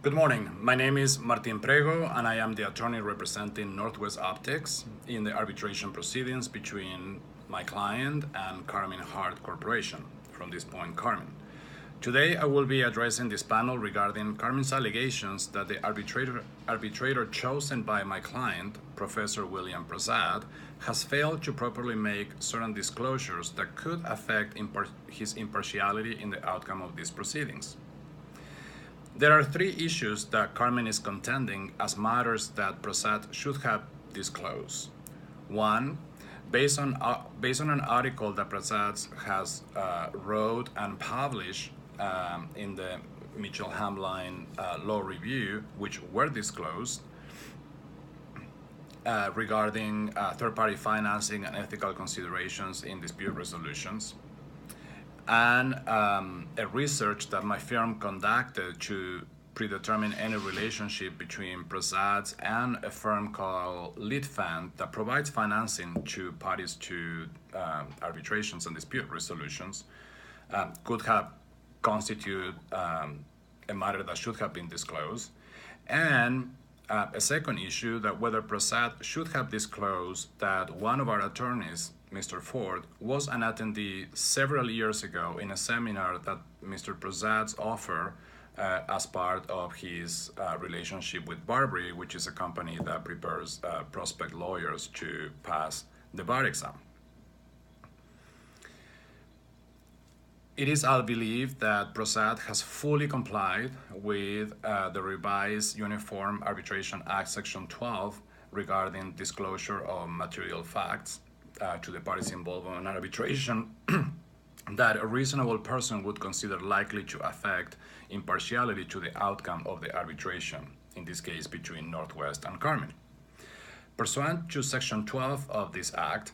Good morning. My name is Martin Prego, and I am the attorney representing Northwest Optics in the arbitration proceedings between my client and Carmen Hart Corporation. From this point, Carmen. Today, I will be addressing this panel regarding Carmen's allegations that the arbitrator chosen by my client, Professor William Prasad, has failed to properly make certain disclosures that could affect his impartiality in the outcome of these proceedings. There are three issues that Carmen is contending as matters that Prasad should have disclosed. One, based on an article that Prasad has wrote and published in the Mitchell Hamline Law Review, which were disclosed regarding third-party financing and ethical considerations in dispute resolutions, and a research that my firm conducted to predetermine any relationship between Prasad and a firm called Lead Fund that provides financing to parties to arbitrations and dispute resolutions could have constituted a matter that should have been disclosed. And a second issue, that whether Prasad should have disclosed that one of our attorneys, Mr. Ford, was an attendee several years ago in a seminar that Mr. Prasad offered as part of his relationship with Barbary, which is a company that prepares prospect lawyers to pass the bar exam. It is our belief that Prasad has fully complied with the revised Uniform Arbitration Act Section 12 regarding disclosure of material facts to the parties involved in an arbitration that a reasonable person would consider likely to affect impartiality to the outcome of the arbitration, in this case between Northwest and Carmen. Pursuant to Section 12 of this Act,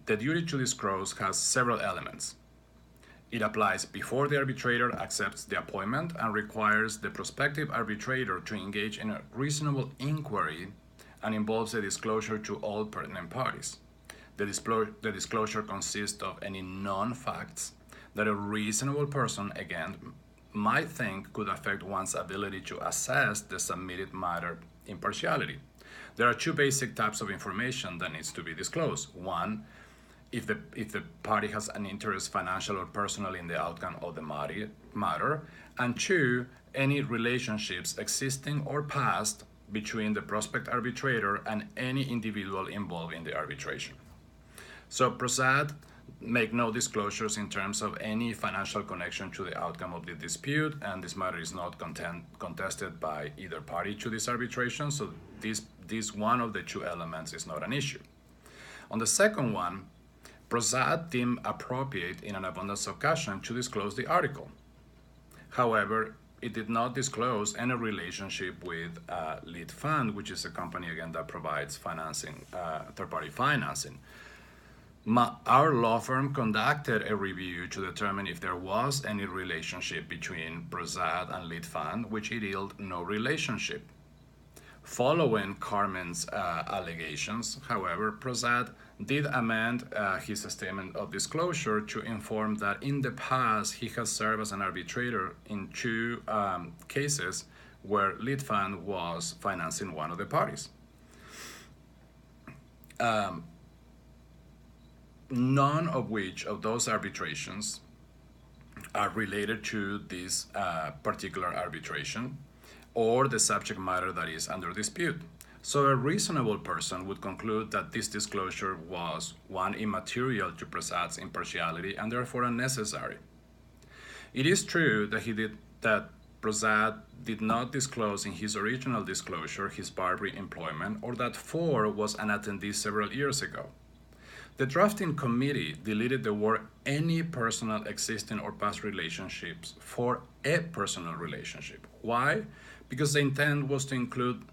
the duty to disclose has several elements. It applies before the arbitrator accepts the appointment and requires the prospective arbitrator to engage in a reasonable inquiry and involves a disclosure to all pertinent parties. The disclosure consists of any known facts that a reasonable person, again, might think could affect one's ability to assess the submitted matter impartiality. There are two basic types of information that needs to be disclosed. One, if the party has an interest, financial or personal, in the outcome of the matter, and two, any relationships existing or past between the prospect arbitrator and any individual involved in the arbitration. So Prasad make no disclosures in terms of any financial connection to the outcome of the dispute, and this matter is not contested by either party to this arbitration, so this one of the two elements is not an issue. On the second one, Prasad deemed appropriate in an abundance of caution to disclose the article. However, it did not disclose any relationship with Lead Fund, which is a company, again, that provides financing, third-party financing. Our law firm conducted a review to determine if there was any relationship between Prasad and Lead Fund, which it yielded no relationship. Following Carmen's allegations, however, Prasad did amend his statement of disclosure to inform that in the past he has served as an arbitrator in two cases where Lead Fund was financing one of the parties. None of which of those arbitrations are related to this particular arbitration or the subject matter that is under dispute. So a reasonable person would conclude that this disclosure was, one, immaterial to Prasad's impartiality and therefore unnecessary. It is true that Prasad did not disclose in his original disclosure his Barbary employment, or that Ford was an attendee several years ago. The drafting committee deleted the word any personal existing or past relationships for a personal relationship. Why? Because the intent was to include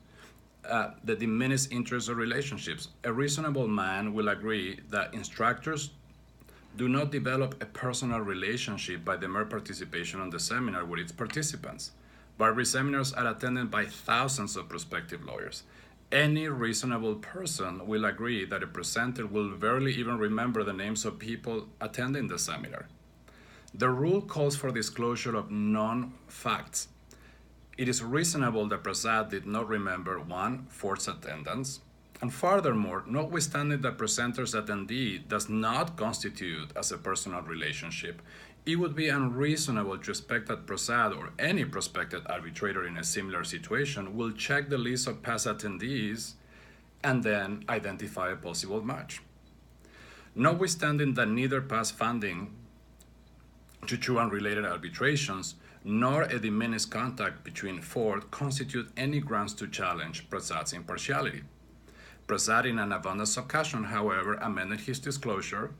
the diminished interest of relationships. A reasonable man will agree that instructors do not develop a personal relationship by the mere participation on the seminar with its participants. Barbary seminars are attended by thousands of prospective lawyers. Any reasonable person will agree that a presenter will barely even remember the names of people attending the seminar. The rule calls for disclosure of non-facts. it is reasonable that Prasad did not remember one, forced attendance, and furthermore, notwithstanding that presenter's attendee does not constitute as a personal relationship, it would be unreasonable to expect that Prasad or any prospective arbitrator in a similar situation will check the list of past attendees and then identify a possible match. Notwithstanding that neither past funding to two unrelated arbitrations nor a diminished contact between Ford constitute any grounds to challenge Prasad's impartiality. Prasad, in an abundance of caution, however, amended his disclosure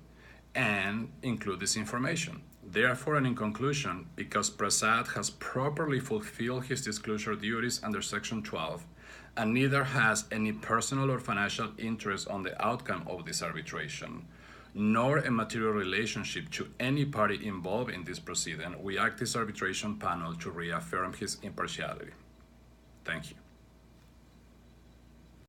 and included this information. Therefore, and in conclusion, because Prasad has properly fulfilled his disclosure duties under Section 12, and neither has any personal or financial interest on the outcome of this arbitration, nor a material relationship to any party involved in this proceeding, we ask this arbitration panel to reaffirm his impartiality. Thank you.